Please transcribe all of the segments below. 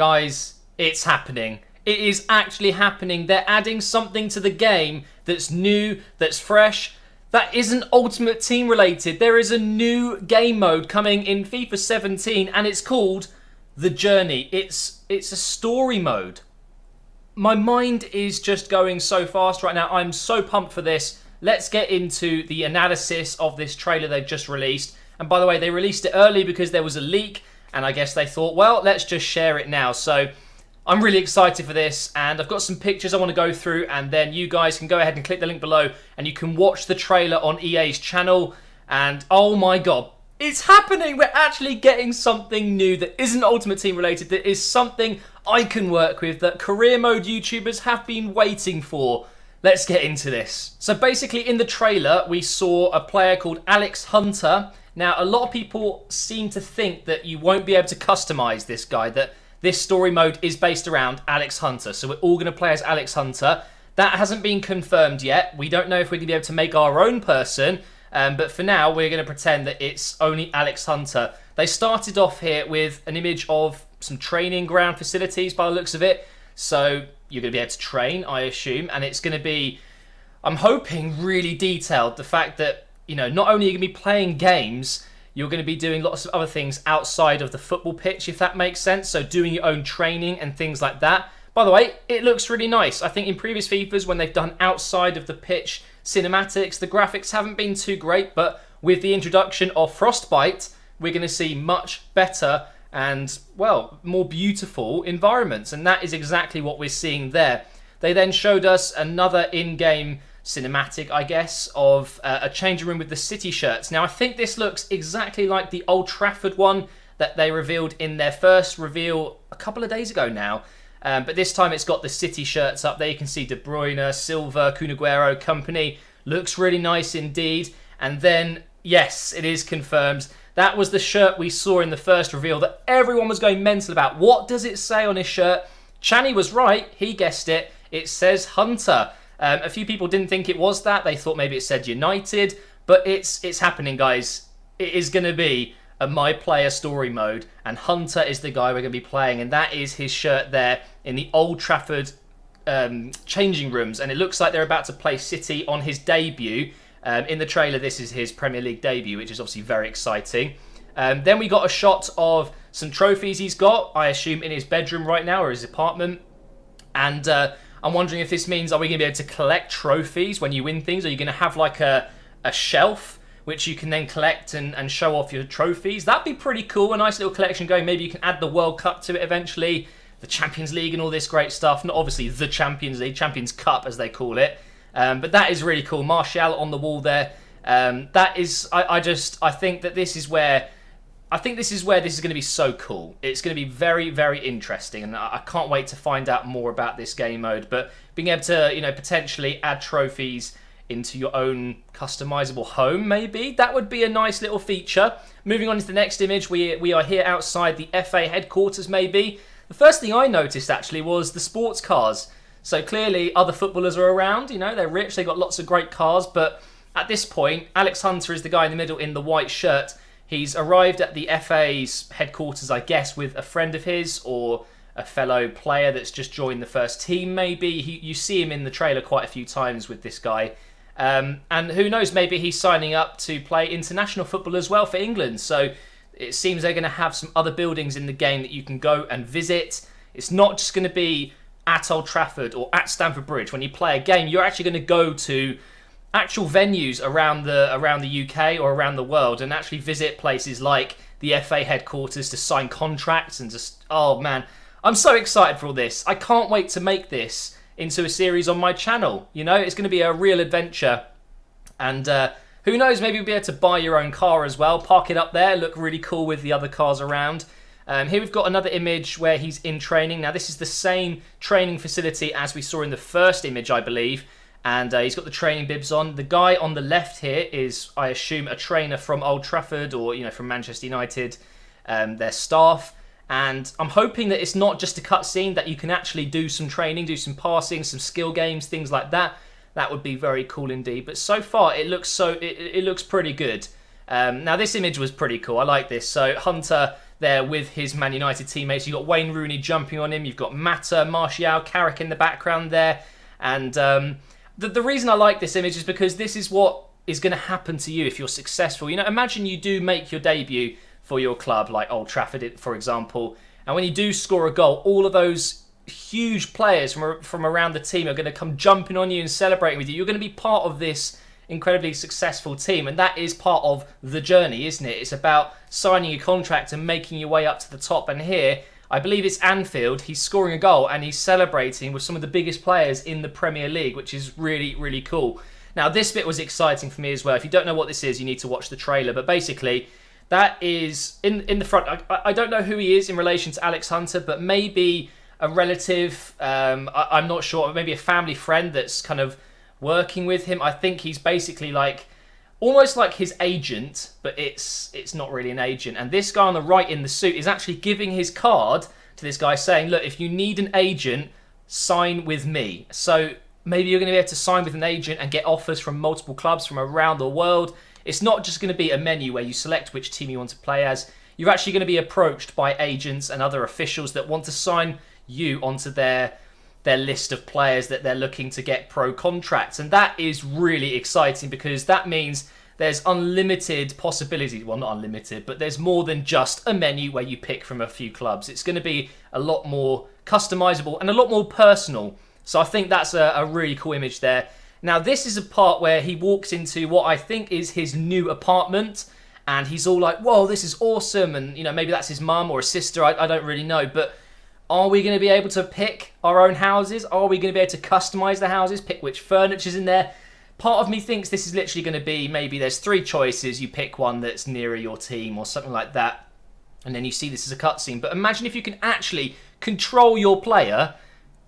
Guys, it's happening. It is actually happening. They're adding something to the game that's new, that's fresh, that isn't Ultimate Team related. There is a new game mode coming in FIFA 17 and it's called The Journey. It's a story mode. My mind is just going so fast right now. I'm so pumped for this. Let's get into the analysis of this trailer they've just released. And by the way, they released it early because there was a leak. And I guess they thought, well, let's just share it now. So I'm really excited for this. And I've got some pictures I want to go through. And then you guys can go ahead and click the link below. And you can watch the trailer on EA's channel. And oh my God, it's happening. We're actually getting something new that isn't Ultimate Team related. That is something I can work with. That career mode YouTubers have been waiting for. Let's get into this. So basically in the trailer, we saw a player called Alex Hunter. Now, a lot of people seem to think that you won't be able to customize this guy, that this story mode is based around Alex Hunter. So we're all going to play as Alex Hunter. That hasn't been confirmed yet. We don't know if we're going to be able to make our own person. But for now, we're going to pretend that it's only Alex Hunter. They started off here with an image of some training ground facilities by the looks of it. So you're going to be able to train, I assume. And it's going to be, I'm hoping, really detailed. The fact that, you know, not only are you going to be playing games, you're going to be doing lots of other things outside of the football pitch, if that makes sense. So doing your own training and things like that. By the way, it looks really nice. I think in previous FIFAs, when they've done outside of the pitch cinematics, the graphics haven't been too great. But with the introduction of Frostbite, we're going to see much better and, well, more beautiful environments. And that is exactly what we're seeing there. They then showed us another in-game cinematic, I guess, of a changing room with the City shirts. Now, I think this looks exactly like the Old Trafford one that they revealed in their first reveal a couple of days ago now. But this time it's got the City shirts up there. You can see De Bruyne, Silva, Kun Aguero, company. Looks really nice indeed. And then, yes, it is confirmed. That was the shirt we saw in the first reveal that everyone was going mental about. What does it say on his shirt? Channy was right. He guessed it. It says Hunter. A few people didn't think it was that. They thought maybe it said United. But it's happening, guys. It is going to be a My Player story mode. And Hunter is the guy we're going to be playing. And that is his shirt there in the Old Trafford changing rooms. And it looks like they're about to play City on his debut. In the trailer, this is his Premier League debut, which is obviously very exciting. Then we got a shot of some trophies he's got, I assume, in his bedroom right now or his apartment. And I'm wondering if this means, are we going to be able to collect trophies when you win things? Are you going to have like a shelf which you can then collect and show off your trophies? That'd be pretty cool. A nice little collection going. Maybe you can add the World Cup to it eventually, the Champions League and all this great stuff. Not obviously the Champions League, Champions Cup as they call it. But that is really cool. Martial on the wall there. That is, I think that this is where, this is going to be so cool. It's going to be very, very interesting, and I can't wait to find out more about this game mode. But being able to, you know, potentially add trophies into your own customizable home, maybe that would be a nice little feature. Moving on to the next image, we are here outside the FA headquarters. Maybe the first thing I noticed actually was the sports cars. So clearly other footballers are around, you know, they're rich, they've got lots of great cars, but at this point, Alex Hunter is the guy in the middle in the white shirt. He's arrived at the FA's headquarters, I guess, with a friend of his or a fellow player that's just joined the first team, maybe. You see him in the trailer quite a few times with this guy. And who knows, maybe he's signing up to play international football as well for England. So it seems they're going to have some other buildings in the game that you can go and visit. It's not just going to be at Old Trafford or at Stamford Bridge. When you play a game, you're actually going to go to actual venues around the UK or around the world and actually visit places like the FA headquarters to sign contracts and just, oh man, I'm so excited for all this. I can't wait to make this into a series on my channel. You know, it's going to be a real adventure. And who knows, maybe you'll be able to buy your own car as well, park it up there, look really cool with the other cars around. Here we've got another image where he's in training. Now, this is the same training facility as we saw in the first image, I believe. And he's got the training bibs on. The guy on the left here is, I assume, a trainer from Old Trafford or, you know, from Manchester United, their staff. And I'm hoping that it's not just a cutscene, that you can actually do some training, do some passing, some skill games, things like that. That would be very cool indeed. But so far, it looks it looks pretty good. Now, this image was pretty cool. I like this. So, Hunter, there with his Man United teammates. You've got Wayne Rooney jumping on him. You've got Mata, Martial, Carrick in the background there. And the reason I like this image is because this is what is going to happen to you if you're successful. You know, imagine you do make your debut for your club, like Old Trafford, for example. And when you do score a goal, all of those huge players from around the team are going to come jumping on you and celebrating with you. You're going to be part of this incredibly successful team, and that is part of the journey, isn't it? It's about signing a contract and making your way up to the top. And here, I believe it's Anfield, he's scoring a goal and he's celebrating with some of the biggest players in the Premier League, which is really, really cool. Now, this bit was exciting for me as well. If you don't know what this is, you need to watch the trailer. But basically, that is in the front. I don't know who he is in relation to Alex Hunter, but maybe a relative. I'm not sure. Maybe a family friend that's kind of working with him. I think he's basically like almost like his agent, but it's not really an agent. And this guy on the right in the suit is actually giving his card to this guy saying, look, if you need an agent, sign with me. So maybe you're going to be able to sign with an agent and get offers from multiple clubs from around the world. It's not just going to be a menu where you select which team you want to play as. You're actually going to be approached by agents and other officials that want to sign you onto their list of players that they're looking to get pro contracts. And that is really exciting because that means there's unlimited possibilities. Well, not unlimited, but there's more than just a menu where you pick from a few clubs. It's going to be a lot more customizable and a lot more personal. So I think that's a really cool image there. Now, this is a part where he walks into what I think is his new apartment, and he's all like, whoa, this is awesome. And, you know, maybe that's his mum or his sister. I don't really know. But are we going to be able to pick our own houses? Are we going to be able to customize the houses, pick which furniture's in there? Part of me thinks this is literally going to be maybe there's 3 choices. You pick one that's nearer your team or something like that. And then you see this as a cutscene. But imagine if you can actually control your player,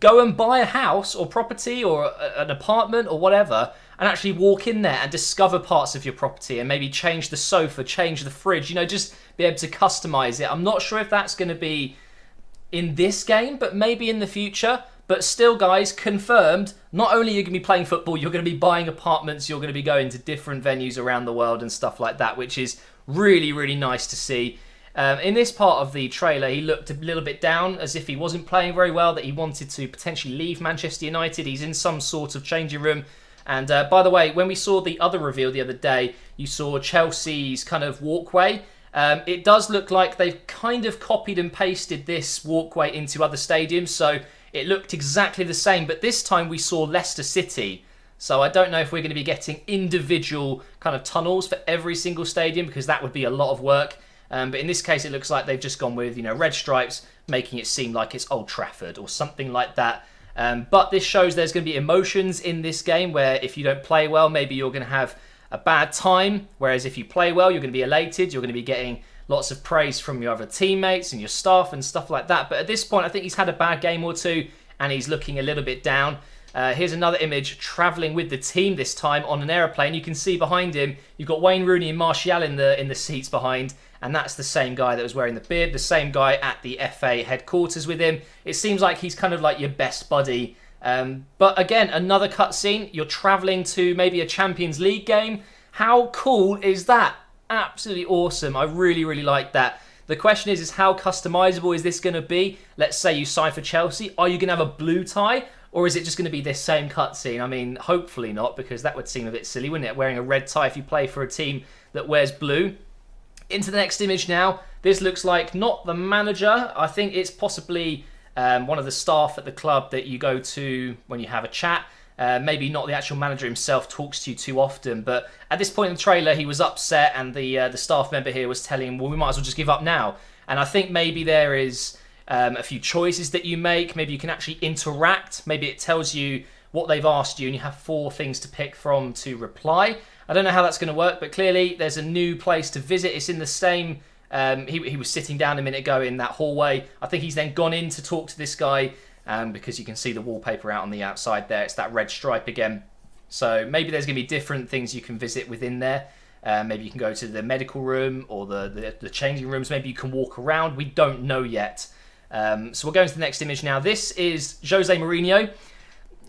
go and buy a house or property or an apartment or whatever, and actually walk in there and discover parts of your property and maybe change the sofa, change the fridge, you know, just be able to customize it. I'm not sure if that's going to be in this game, but maybe in the future. But still, guys, confirmed, not only are you going to be playing football, you're going to be buying apartments, you're going to be going to different venues around the world and stuff like that, which is really, really nice to see. In this part of the trailer, he looked a little bit down, as if he wasn't playing very well, that he wanted to potentially leave Manchester United. He's in some sort of changing room. And by the way, when we saw the other reveal the other day, you saw Chelsea's kind of walkway. It does look like they've kind of copied and pasted this walkway into other stadiums, so it looked exactly the same. But this time we saw Leicester City. So I don't know if we're going to be getting individual kind of tunnels for every single stadium, because that would be a lot of work. But in this case, it looks like they've just gone with, you know, red stripes, making it seem like it's Old Trafford or something like that. But this shows there's going to be emotions in this game where if you don't play well, maybe you're going to have a bad time. Whereas if you play well, you're going to be elated. You're going to be getting lots of praise from your other teammates and your staff and stuff like that. But at this point, I think he's had a bad game or two and he's looking a little bit down. Here's another image travelling with the team, this time on an aeroplane. You can see behind him, you've got Wayne Rooney and Martial in the seats behind. And that's the same guy that was wearing the beard, the same guy at the FA headquarters with him. It seems like he's kind of like your best buddy. But again, another cutscene. You're travelling to maybe a Champions League game. How cool is that? Absolutely awesome. I really, really like that. The question is how customizable is this going to be? Let's say you sign for Chelsea. Are you going to have a blue tie? Or is it just going to be this same cutscene? I mean, hopefully not, because that would seem a bit silly, wouldn't it? Wearing a red tie if you play for a team that wears blue. Into the next image now. This looks like not the manager. I think it's possibly one of the staff at the club that you go to when you have a chat. Maybe not the actual manager himself talks to you too often. But at this point in the trailer, he was upset, and the staff member here was telling him, well, we might as well just give up now. And I think maybe there is a few choices that you make. Maybe you can actually interact. Maybe it tells you what they've asked you, and you have 4 things to pick from to reply. I don't know how that's going to work, but clearly there's a new place to visit. It's in the same... He was sitting down a minute ago in that hallway. I think he's then gone in to talk to this guy because you can see the wallpaper out on the outside there. It's that red stripe again. So maybe there's going to be different things you can visit within there. Maybe you can go to the medical room or the changing rooms. Maybe you can walk around. We don't know yet. So we'll go into the next image now. This is Jose Mourinho.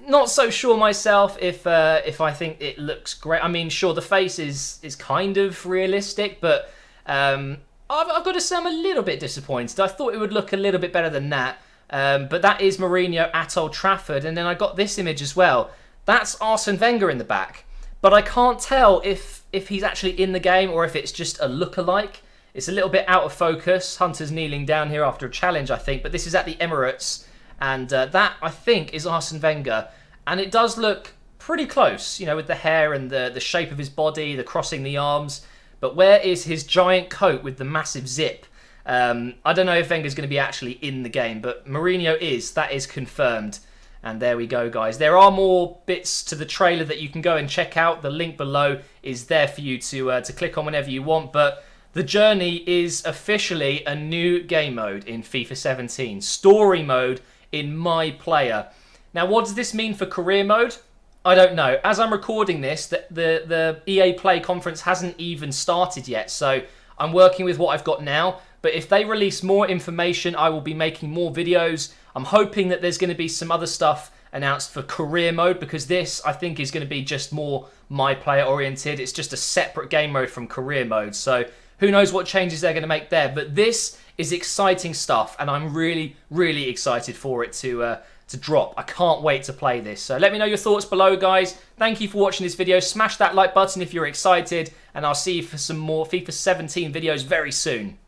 Not so sure myself if I think it looks great. I mean, sure, the face is kind of realistic, but I I've got to say I'm a little bit disappointed. I thought it would look a little bit better than that. But that is Mourinho at Old Trafford. And then I got this image as well. That's Arsene Wenger in the back. But I can't tell if he's actually in the game or if it's just a lookalike. It's a little bit out of focus. Hunter's kneeling down here after a challenge, I think. But this is at the Emirates. And that, I think, is Arsene Wenger. And it does look pretty close, you know, with the hair and the shape of his body, the crossing the arms. But where is his giant coat with the massive zip? I don't know if Wenger's going to be actually in the game, but Mourinho is. That is confirmed. And there we go, guys. There are more bits to the trailer that you can go and check out. The link below is there for you to click on whenever you want. But the journey is officially a new game mode in FIFA 17. Story mode in My Player. Now, what does this mean for career mode? I don't know. As I'm recording this, the EA Play conference hasn't even started yet, so I'm working with what I've got now. But if they release more information, I will be making more videos. I'm hoping that there's going to be some other stuff announced for career mode, because this, I think, is going to be just more My Player oriented. It's just a separate game mode from career mode, so who knows what changes they're going to make there. But this is exciting stuff, and I'm really, really excited for it to drop. I can't wait to play this. So let me know your thoughts below, guys. Thank you for watching this video. Smash that like button if you're excited, and I'll see you for some more FIFA 17 videos very soon.